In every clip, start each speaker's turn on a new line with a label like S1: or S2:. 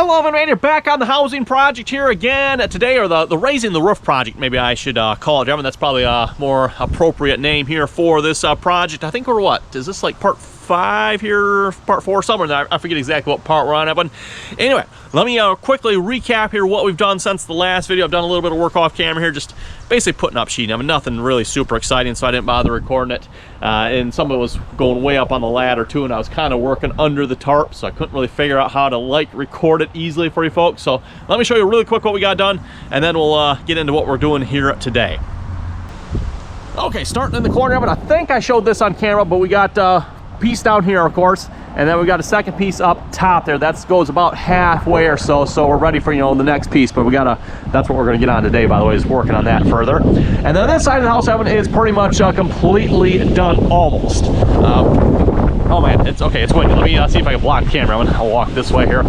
S1: Hello, everyone. You're back on the housing project here again today, or the raising the roof project, maybe I should call it, Gentlemen. That's probably a more appropriate name here for this project. I think we're what? Is this like part 5 here, part 4, somewhere? I forget exactly what part we're on, everyone. Anyway, let me quickly recap here what we've done since the last video. I've done a little bit of work off camera here, just basically putting up sheeting. I mean, nothing really super exciting, so I didn't bother recording it. And some of it was going way up on the ladder too, and I was kind of working under the tarp, so I couldn't really figure out how to record it easily for you folks. So let me show you really quick what we got done, and then we'll get into what we're doing here today. Okay, starting in the corner of it, I think I showed this on camera, but we got piece down here, of course, and then we got a second piece up top there. That goes about halfway or so, so we're ready for, the next piece. But we gotta, that's what we're gonna get on today, by the way, is working on that further. And then this side of the house, Evan, is pretty much completely done, almost. Oh man, it's okay, it's windy. Let me see if I can block the camera. I'll walk this way here.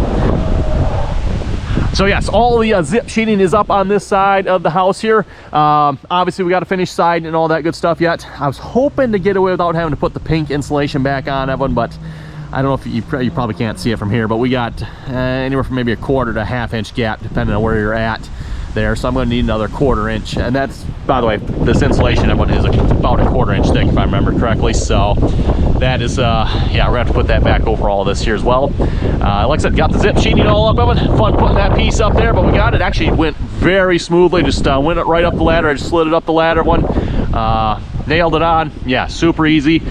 S1: So yes, all the zip sheeting is up on this side of the house here. Obviously we got to finish siding and all that good stuff yet. I was hoping to get away without having to put the pink insulation back on, Evan, but I don't know if you probably can't see it from here, but we got anywhere from maybe a 1/4 to 1/2 inch gap depending on where you're at there. So I'm going to need another 1/4 inch, and that's, by the way, this insulation, Evan, is about a 1/4 inch thick if I remember correctly. So that is yeah, we're gonna have to put that back over all of this here as well. Like I said, got the zip sheeting all up, Evan. Fun putting that piece up there, but we got it. Actually, it went very smoothly. Just went it right up the ladder. I just slid it up the ladder one, nailed it on. Yeah, super easy.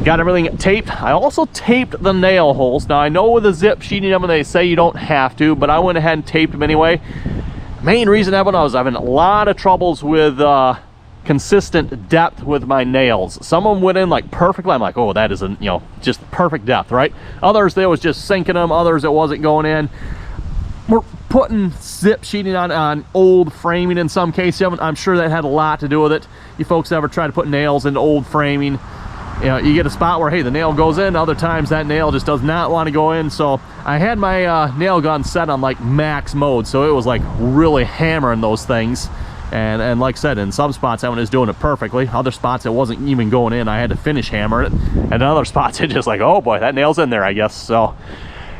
S1: Got everything taped. I also taped the nail holes. Now I know with the zip sheeting, Evan, they say you don't have to, but I went ahead and taped them anyway. Main reason, Evan, I was having a lot of troubles with consistent depth with my nails. Some of them went in like perfectly. I'm like, oh, that is just perfect depth, right? Others, they was just sinking them. Others, it wasn't going in. We're putting zip sheeting on old framing in some cases. I'm sure that had a lot to do with it. You folks ever try to put nails into old framing? You get a spot where, hey, the nail goes in. Other times that nail just does not want to go in. So I had my nail gun set on like max mode, so it was like really hammering those things. And like I said, in some spots, Evan is doing it perfectly. Other spots, it wasn't even going in. I had to finish hammer it. And in other spots, it's just like, oh boy, that nail's in there, I guess. So,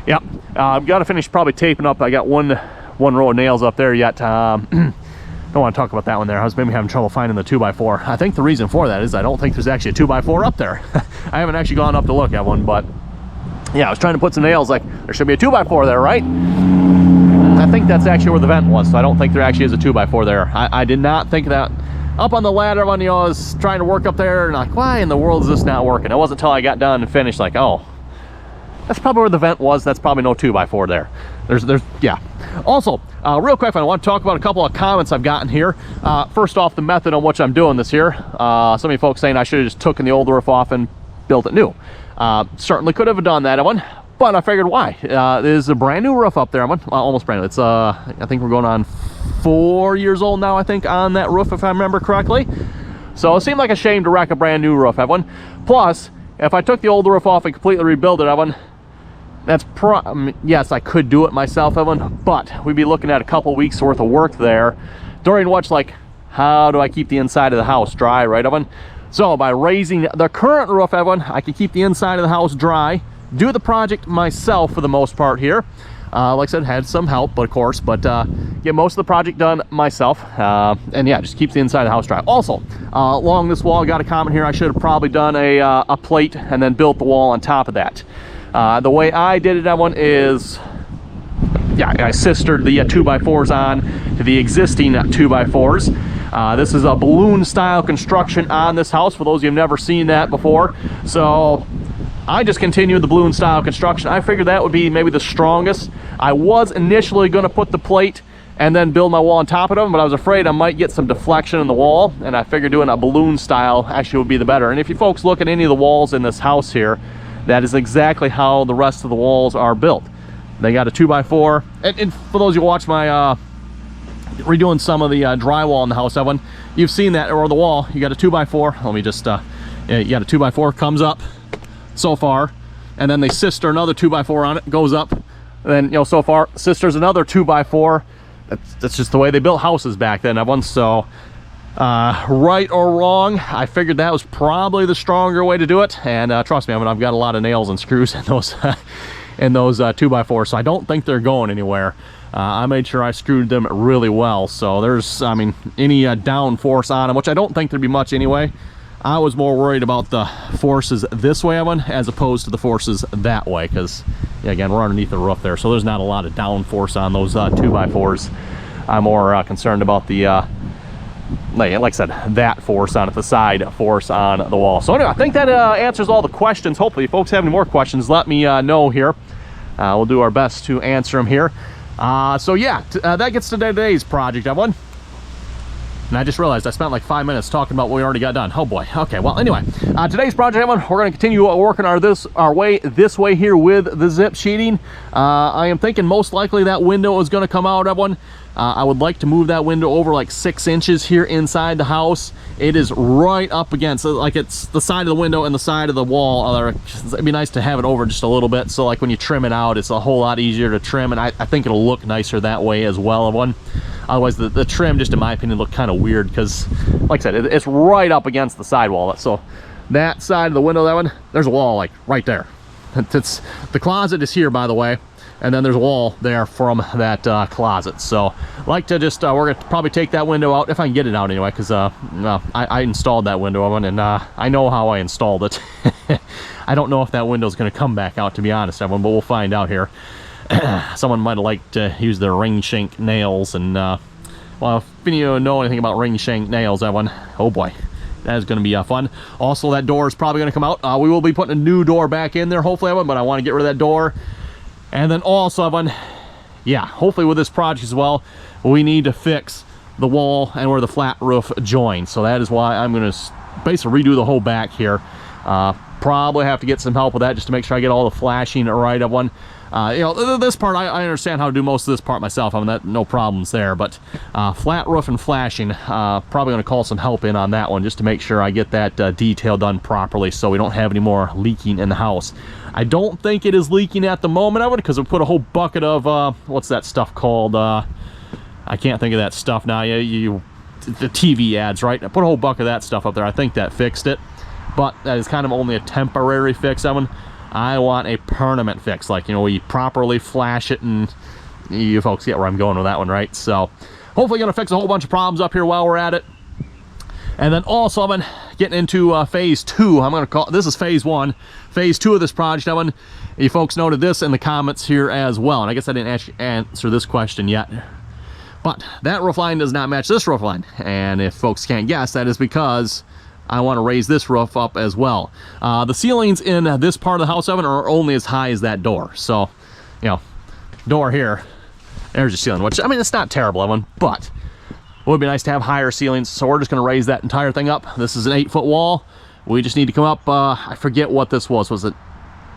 S1: yeah, I've got to finish probably taping up. I got one row of nails up there yet. Don't want to talk about that one there. I was maybe having trouble finding the 2x4. I think the reason for that is I don't think there's actually a 2x4 up there. I haven't actually gone up to look at one, but yeah, I was trying to put some nails, like there should be a 2x4 there, right? I think that's actually where the vent was, so I don't think there actually is a 2x4 there. I did not think that. Up on the ladder when I was trying to work up there, and like, why in the world is this not working? It wasn't until I got done and finished, like, oh, that's probably where the vent was. That's probably no 2x4 there. Yeah. Also, real quick, I want to talk about a couple of comments I've gotten here. First off, the method on which I'm doing this here. Some of you folks saying I should have just taken the old roof off and built it new. Certainly could have done that one. But I figured, why? There's a brand new roof up there. Almost brand new. It's I think we're going on 4 years old now, I think, on that roof, if I remember correctly. So it seemed like a shame to wreck a brand new roof, Evan. Plus, if I took the old roof off and completely rebuilt it, Evan, that's yes, I could do it myself, Evan, but we'd be looking at a couple weeks worth of work there, during which, like, how do I keep the inside of the house dry, right, Evan? So by raising the current roof, Evan, I can keep the inside of the house dry, do the project myself for the most part here. Like I said, had some help, but of course, but get most of the project done myself. And yeah, just keeps the inside of the house dry. Also, along this wall, I got a comment here. I should have probably done a plate and then built the wall on top of that. The way I did it, that one is, yeah, I sistered the 2x4s on to the existing 2x4s. This is a balloon style construction on this house, for those of you who've never seen that before. So I just continued the balloon style construction. I figured that would be maybe the strongest. I was initially going to put the plate and then build my wall on top of them, but I was afraid I might get some deflection in the wall, and I figured doing a balloon style actually would be the better. And if you folks look at any of the walls in this house here, that is exactly how the rest of the walls are built. They got a 2x4, and for those who watch my redoing some of the drywall in the house, Evan, you've seen that, or the wall, you got a 2x4. Let me just, you got a 2x4 comes up so far, and then they sister another 2x4 on it, goes up, and then, so far, sisters another 2x4. That's just the way they built houses back then, Evan. So right or wrong, I figured that was probably the stronger way to do it. And trust me, I've got a lot of nails and screws in those in those 2x4s, so I don't think they're going anywhere. I made sure I screwed them really well, so there's, I mean, any down force on them, which I don't think there'd be much anyway. I was more worried about the forces this way, Evan, as opposed to the forces that way, because, yeah, again, we're underneath the roof there, so there's not a lot of down force on those 2x4s. I'm more concerned about the, like I said, that force on it, the side force on the wall. So anyway, I think that answers all the questions. Hopefully, if folks have any more questions, let me know here. We'll do our best to answer them here. So yeah, that gets to today's project, Evan. And I just realized I spent like 5 minutes talking about what we already got done. Oh boy. Okay, well anyway, today's project, Evan, we're going to continue working our way this way here with the zip sheeting. I am thinking most likely that window is going to come out, Evan. I would like to move that window over like 6 inches here inside the house. It is right up against, like it's the side of the window and the side of the wall. It'd be nice to have it over just a little bit, so like when you trim it out, it's a whole lot easier to trim, and I think it'll look nicer that way as well, Evan. Otherwise, the trim, just in my opinion, looked kind of weird because, like I said, it's right up against the sidewall. So that side of the window, that one, there's a wall like right there. The closet is here, by the way, and then there's a wall there from that closet. So like to just, we're gonna probably take that window out if I can get it out anyway, because I installed that window, Evan, and I know how I installed it. I don't know if that window's gonna come back out, to be honest, Evan, but we'll find out here. Someone might have liked to use their ring shank nails, and well, if you know anything about ring shank nails, Evan, oh boy, that is going to be fun. Also, that door is probably going to come out. We will be putting a new door back in there, hopefully, Evan, but I want to get rid of that door. And then also, Evan, yeah, hopefully with this project as well, we need to fix the wall and where the flat roof joins. So that is why I'm going to basically redo the whole back here. Probably have to get some help with that just to make sure I get all the flashing right, Evan. You know, this part, I understand how to do most of this part myself. I mean, no problems there, but flat roof and flashing, probably going to call some help in on that one just to make sure I get that detail done properly so we don't have any more leaking in the house. I don't think it is leaking at the moment, Evan, because we put a whole bucket of, what's that stuff called? I can't think of that stuff now. The TV ads, right? I put a whole bucket of that stuff up there. I think that fixed it, but that is kind of only a temporary fix, Evan. I want a permanent fix, like, you know, we properly flash it, and you folks get where I'm going with that one, right? So hopefully gonna fix a whole bunch of problems up here while we're at it. And then also, I've been getting into phase 2. I'm gonna call this is phase 1. Phase 2 of this project, Evan. You folks noted this in the comments here as well, and I guess I didn't actually answer this question yet. But that roof line does not match this roof line, and if folks can't guess, that is because I want to raise this roof up as well. The ceilings in this part of the house, Evan, are only as high as that door. So, you know, door here, there's your ceiling, which, I mean, it's not terrible, Evan, but it would be nice to have higher ceilings. So we're just going to raise that entire thing up. This is an 8-foot wall. We just need to come up, I forget what this was. Was it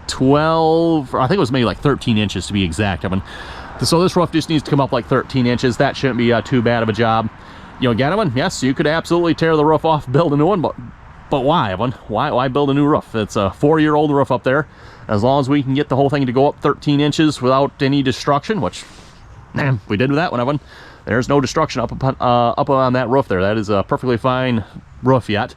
S1: 12? Or I think it was maybe like 13 inches to be exact, Evan. So this roof just needs to come up like 13 inches. That shouldn't be too bad of a job. You know, again, Evan, yes, you could absolutely tear the roof off, build a new one, but why, Evan? Why build a new roof? It's a 4-year-old roof up there. As long as we can get the whole thing to go up 13 inches without any destruction, which, man, we did with that one, Evan. There's no destruction up on that roof there. That is a perfectly fine roof yet.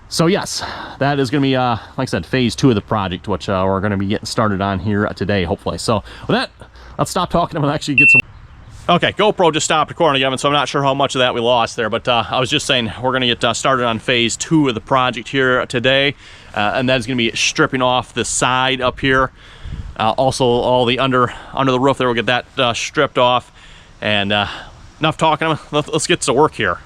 S1: So yes, that is going to be, like I said, phase 2 of the project, which we're going to be getting started on here today, hopefully. So with that, let's stop talking and actually get some. Okay, GoPro just stopped recording again, so I'm not sure how much of that we lost there, but I was just saying we're going to get started on phase 2 of the project here today, and that is going to be stripping off the side up here. Also, all the under the roof there, we'll get that stripped off. And enough talking, let's get to work here.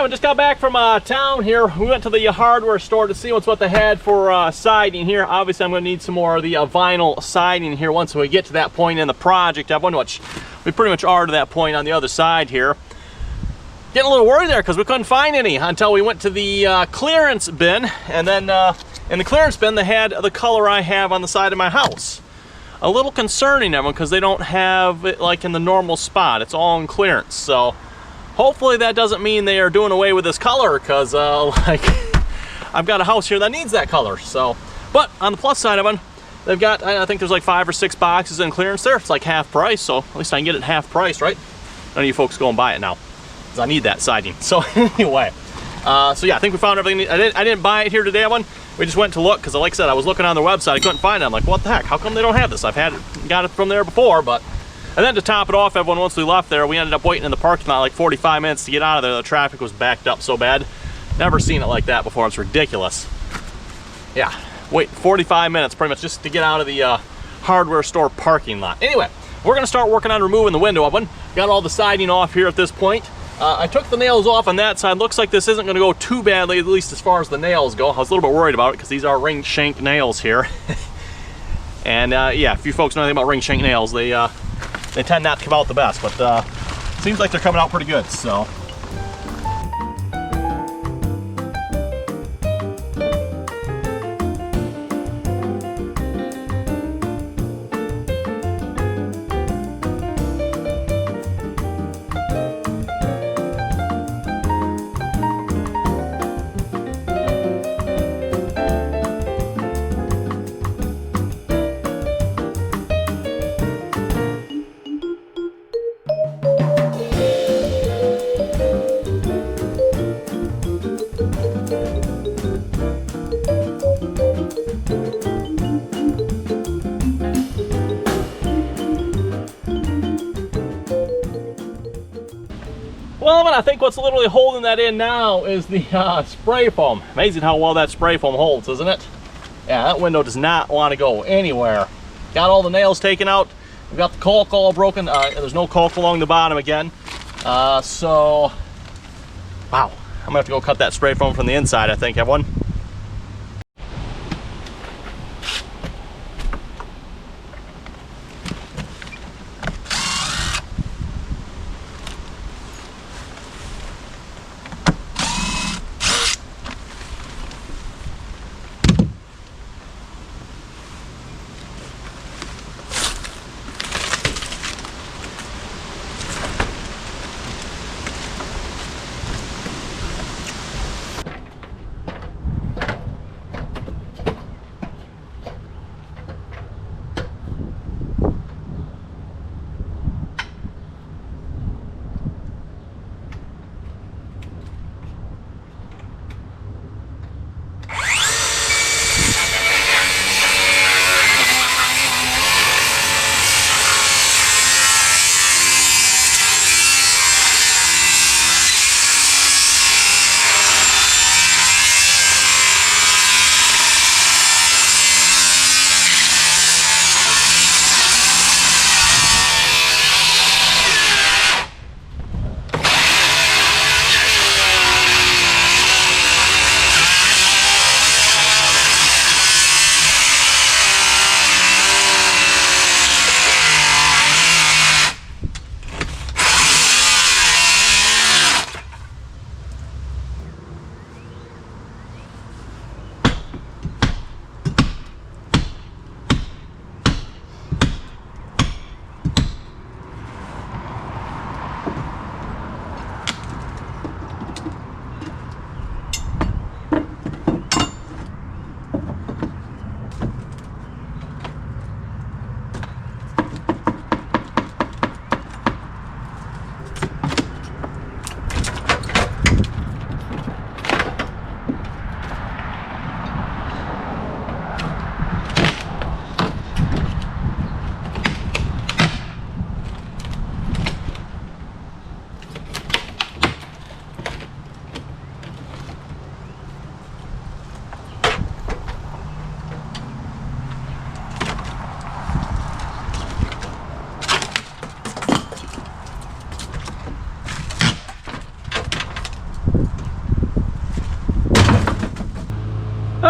S1: everyone, just got back from town here. We went to the hardware store to see what they had for siding here. Obviously, I'm going to need some more of the vinyl siding here once we get to that point in the project, everyone, which we pretty much are to that point on the other side here. Getting a little worried there because we couldn't find any until we went to the clearance bin. And then in the clearance bin, they had the color I have on the side of my house. A little concerning, everyone, because they don't have it like in the normal spot. It's all in clearance. So hopefully that doesn't mean they are doing away with this color, because like I've got a house here that needs that color. So, but on the plus side of it, they've got, I think there's like 5 or 6 boxes in clearance there. It's like half price, so at least I can get it half price, right? None of you folks go and buy it now, because I need that siding. So anyway, so yeah, I think we found everything. I didn't buy it here today, everyone. We just went to look, because like I said, I was looking on their website, I couldn't find it. I'm like, what the heck? How come they don't have this? I've got it from there before, but. And then to top it off, everyone, once we left there, we ended up waiting in the parking lot like 45 minutes to get out of there. The traffic was backed up so bad. Never seen it like that before. It's ridiculous. Yeah, wait 45 minutes pretty much just to get out of the hardware store parking lot. Anyway, we're gonna start working on removing the window oven. Got all the siding off here at this point. I took the nails off on that side. Looks like this isn't gonna go too badly, at least as far as the nails go. I was a little bit worried about it because these are ring shank nails here. And yeah, if you folks know anything about ring shank nails, they tend not to come out the best, but seems like they're coming out pretty good, so. Well, I think what's literally holding that in now is the spray foam. Amazing how well that spray foam holds, isn't it? Yeah, that window does not want to go anywhere. Got all the nails taken out. We've got the caulk all broken. There's no caulk along the bottom again. So, wow. I'm gonna have to go cut that spray foam from the inside, I think, everyone.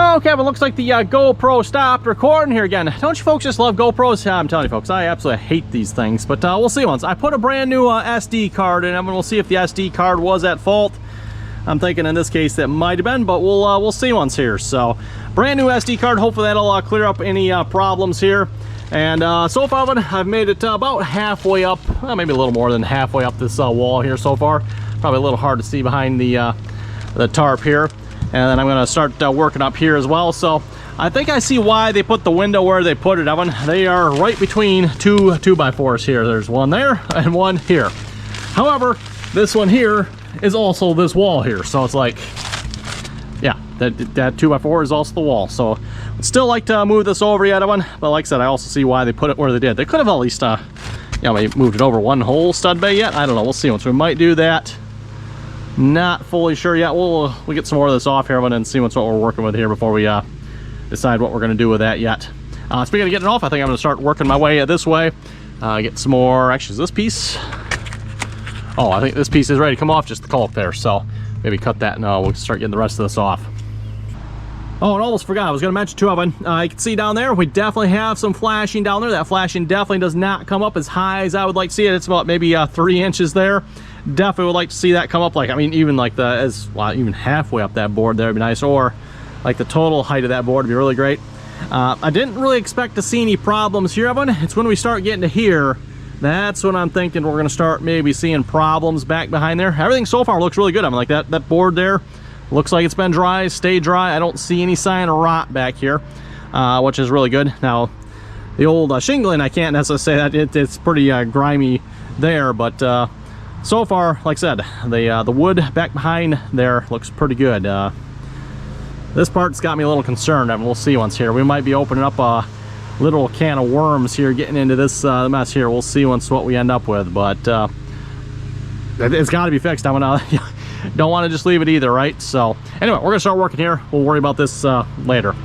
S1: Okay, but looks like the GoPro stopped recording here again. Don't you folks just love GoPros? I'm telling you folks, I absolutely hate these things, but we'll see once. I put a brand new SD card in, and we'll see if the SD card was at fault. I'm thinking in this case that might have been, but we'll see once here. So, brand new SD card, hopefully that'll clear up any problems here. And so far, I've made it about halfway up, maybe a little more than halfway up this wall here so far. Probably a little hard to see behind the tarp here. And then I'm going to start working up here as well. So I think I see why they put the window where they put it, Evan. They are right between two 2x4s here. There's one there and one here. However, this one here is also this wall here. So it's like, yeah, that 2x4 is also the wall. So I'd still like to move this over yet, Evan. But like I said, I also see why they put it where they did. They could have at least, you know, maybe moved it over one whole stud bay yet. I don't know. We'll see once. We might do that. Not fully sure yet. We'll get some more of this off here and see what we're working with here before we decide what we're going to do with that yet. Speaking of getting it off, I think I'm going to start working my way this way. Get some more. Actually, is this piece? Oh, I think this piece is ready to come off, just the caulk there. So maybe cut that and we'll start getting the rest of this off. Oh, and almost forgot, I was going to mention too, Evan. You can see down there, we definitely have some flashing down there. That flashing definitely does not come up as high as I would like to see it. It's about maybe 3 inches there. Definitely would like to see that come up, like, I mean, even like even halfway up that board there would be nice, or like the total height of that board would be really great. I didn't really expect to see any problems here, Evan. It's when we start getting to here, that's when I'm thinking we're going to start maybe seeing problems back behind there. Everything so far looks really good. I mean, like that board there looks like it's been dry, stayed dry. I don't see any sign of rot back here, which is really good. Now, the old shingling, I can't necessarily say that it's pretty grimy there, but so far, like I said, the wood back behind there looks pretty good. This part's got me a little concerned. I mean, we'll see once here. We might be opening up a little can of worms here, getting into this mess here. We'll see once what we end up with, but it's got to be fixed. Don't want to just leave it either, right? So anyway, we're gonna start working here. We'll worry about this later.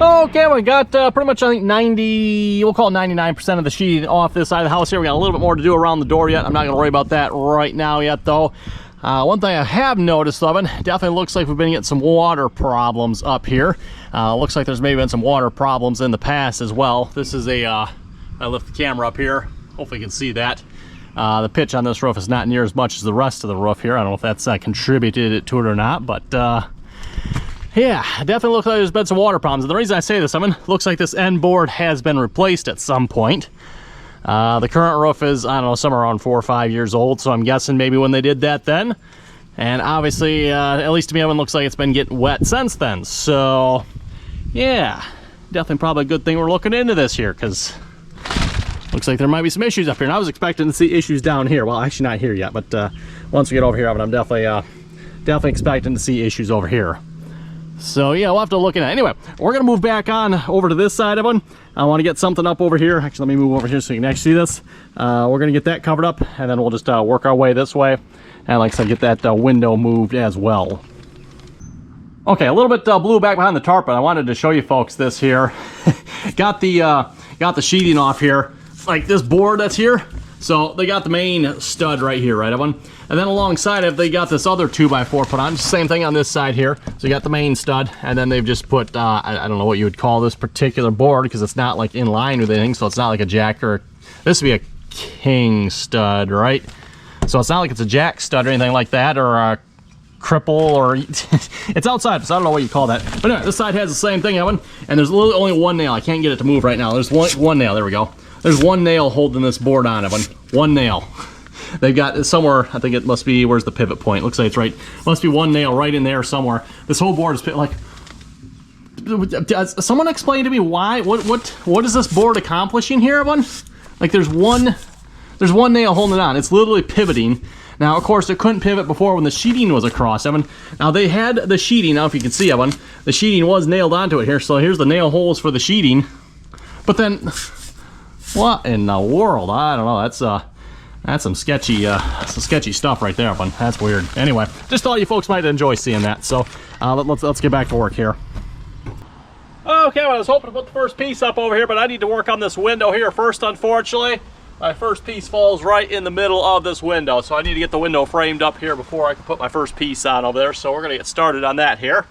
S1: Okay, we got pretty much, I think, 90, we'll call it 99% of the sheeting off this side of the house here. We got a little bit more to do around the door yet. I'm not going to worry about that right now yet, though. One thing I have noticed, Evan, definitely looks like we've been getting some water problems up here. Looks like there's maybe been some water problems in the past as well. This is a, I lift the camera up here. Hopefully you can see that. The pitch on this roof is not near as much as the rest of the roof here. I don't know if that's contributed to it or not, but yeah, definitely looks like there's been some water problems. And the reason I say this, I mean, looks like this end board has been replaced at some point. The current roof is, I don't know, somewhere around 4 or 5 years old, so I'm guessing maybe when they did that then. And obviously, at least to me, it looks like it's been getting wet since then. So, yeah, definitely probably a good thing we're looking into this here, because looks like there might be some issues up here. And I was expecting to see issues down here. Well, actually not here yet, but once we get over here, I'm definitely expecting to see issues over here. So yeah, we'll have to look at it. Anyway, we're gonna move back on over to this side of it. I want to get something up over here. Actually, let me move over here so you can actually see this. We're gonna get that covered up, and then we'll just work our way this way. And like I said, get that window moved as well. Okay, a little bit blue back behind the tarp, but I wanted to show you folks this here. got the sheeting off here, like this board that's here. So they got the main stud right here, right, Evan? And then alongside it, they got this other 2x4 put on. Same thing on this side here. So you got the main stud, and then they've just put, I don't know what you would call this particular board, because it's not like in line with anything, so it's not like a jack or, this would be a king stud, right? So it's not like it's a jack stud or anything like that, or a cripple, or it's outside, so I don't know what you call that. But anyway, this side has the same thing, Evan, and there's literally only one nail. I can't get it to move right now. There's one nail, there we go. There's one nail holding this board on, Evan. One nail. they've got somewhere, I think it must be, where's the pivot point? Looks like it's right, must be one nail right in there somewhere. This whole board is like, does someone explain to me why, what is this board accomplishing here, everyone? Like there's one nail holding it on. It's literally pivoting. Now, of course, it couldn't pivot before when the sheeting was across, Evan. Now, they had the sheeting. Now, if you can see, Evan, the sheeting was nailed onto it here. So here's the nail holes for the sheeting. But then, what in the world? I don't know. That's some sketchy stuff right there, Evan. That's weird. Anyway, just thought you folks might enjoy seeing that. So let's get back to work here. Okay, well, I was hoping to put the first piece up over here, but I need to work on this window here first, unfortunately. My first piece falls right in the middle of this window, so I need to get the window framed up here before I can put my first piece on over there. So we're going to get started on that here.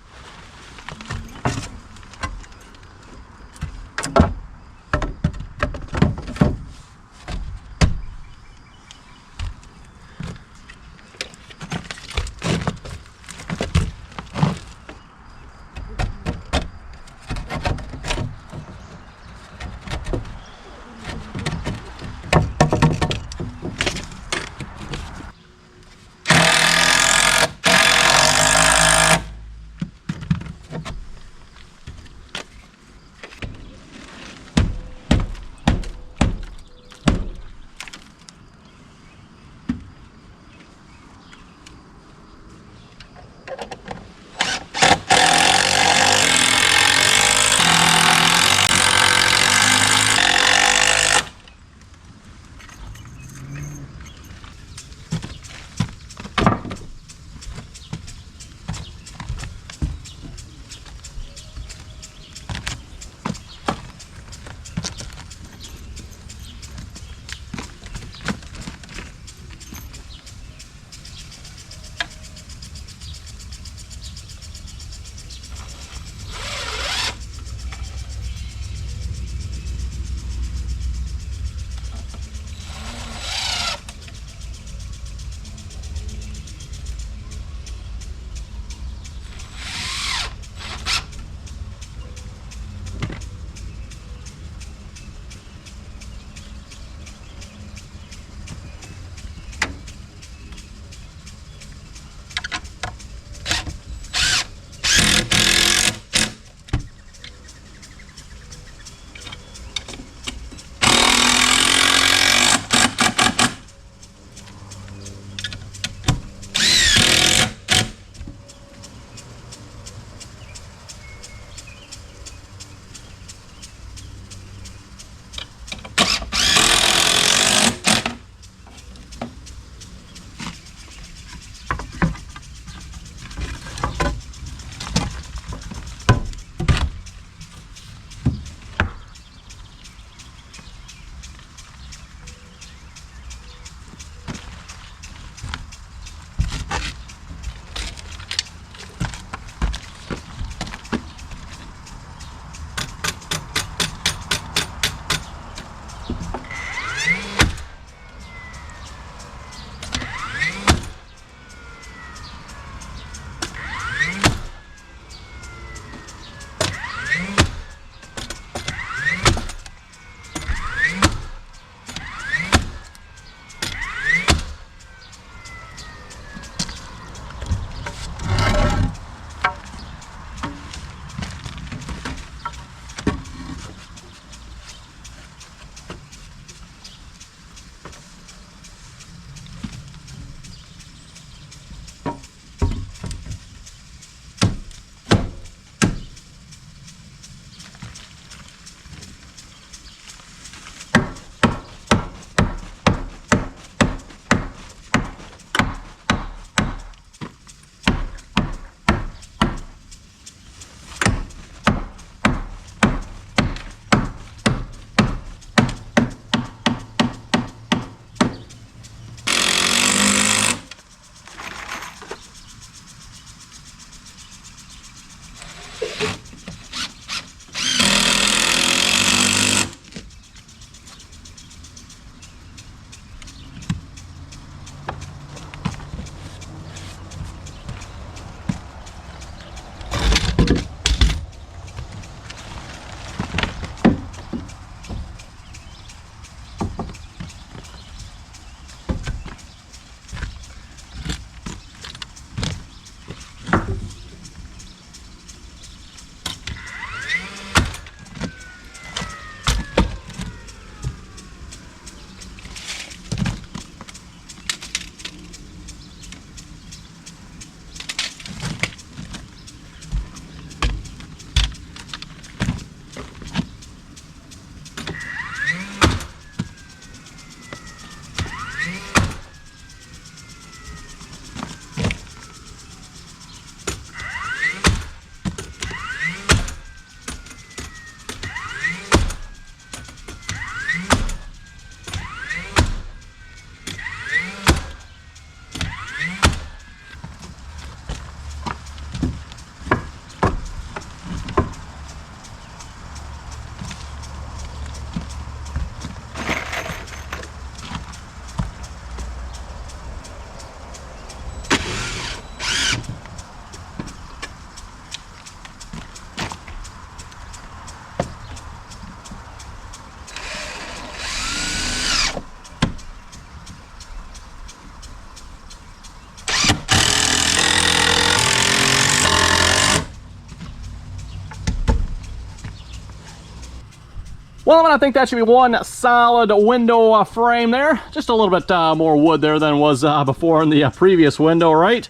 S1: Well, I think that should be one solid window frame there. Just a little bit more wood there than was before in the previous window, right?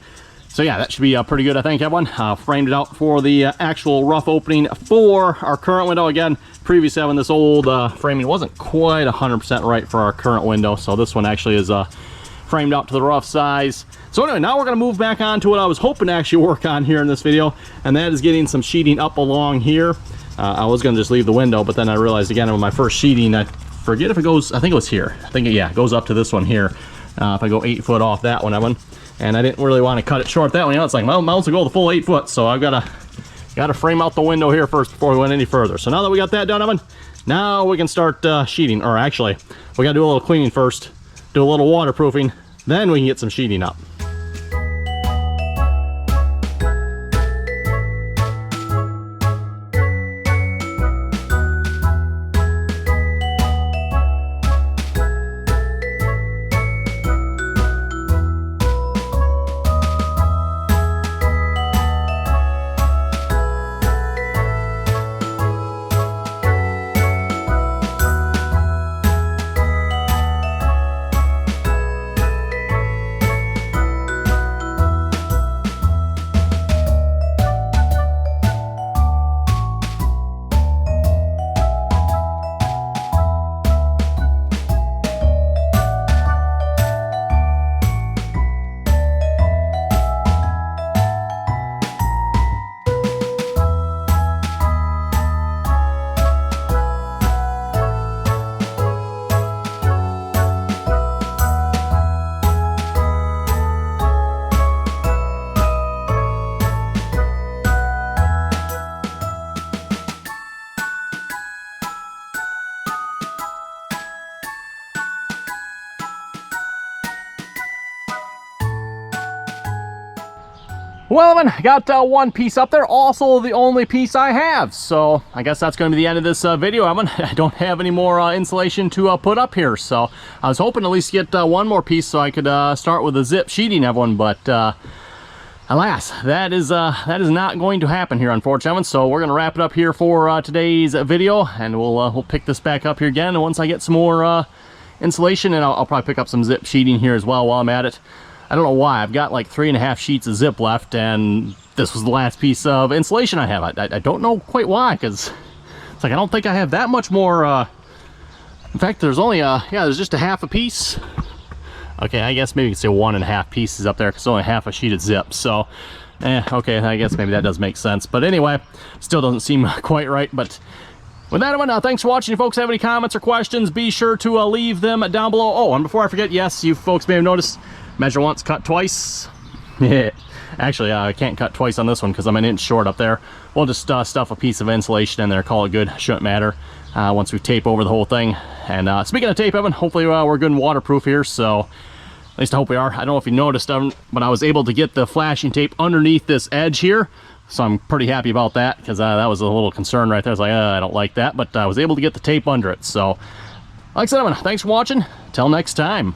S1: So yeah, that should be pretty good, I think, everyone. Framed it out for the actual rough opening for our current window. Again, previous having this old framing wasn't quite 100% right for our current window, so this one actually is framed out to the rough size. So anyway, now we're going to move back on to what I was hoping to actually work on here in this video, and that is getting some sheeting up along here. I was going to just leave the window, but then I realized again with my first sheeting, I forget if it goes, I think it was here. I think, yeah, it goes up to this one here. If I go 8 foot off that one, and I didn't really want to cut it short that one. You know, it's like, well, might as well go the full 8 foot, so I've got to frame out the window here first before we went any further. So now that we got that done, now we can start sheeting, or actually, we got to do a little cleaning first, do a little waterproofing, then we can get some sheeting up. Well, I got one piece up there, also the only piece I have. So I guess that's going to be the end of this video, I don't have any more insulation to put up here. So I was hoping to at least get one more piece so I could start with a zip sheeting, everyone. But alas, that is not going to happen here, unfortunately. So we're going to wrap it up here for today's video, and we'll pick this back up here again. And once I get some more insulation, and I'll probably pick up some zip sheeting here as well while I'm at it. I don't know why, I've got like 3.5 sheets of zip left, and this was the last piece of insulation I have. I don't know quite why, because it's like I don't think I have that much more. In fact, there's only there's just a half a piece. Okay, I guess maybe you could say 1.5 pieces up there, because it's only half a sheet of zip. So, okay, I guess maybe that does make sense. But anyway, still doesn't seem quite right. But with that, everyone, thanks for watching. If you folks have any comments or questions, be sure to leave them down below. Oh, and before I forget, yes, you folks may have noticed, measure once, cut twice. Actually, I can't cut twice on this one because I'm an inch short up there. We'll just stuff a piece of insulation in there, call it good. Shouldn't matter once we tape over the whole thing. And speaking of tape, Evan, hopefully we're good and waterproof here. So at least I hope we are. I don't know if you noticed, but I was able to get the flashing tape underneath this edge here. So I'm pretty happy about that, because that was a little concern right there. I was like, I don't like that, but I was able to get the tape under it. So like I said, Evan, thanks for watching. Till next time.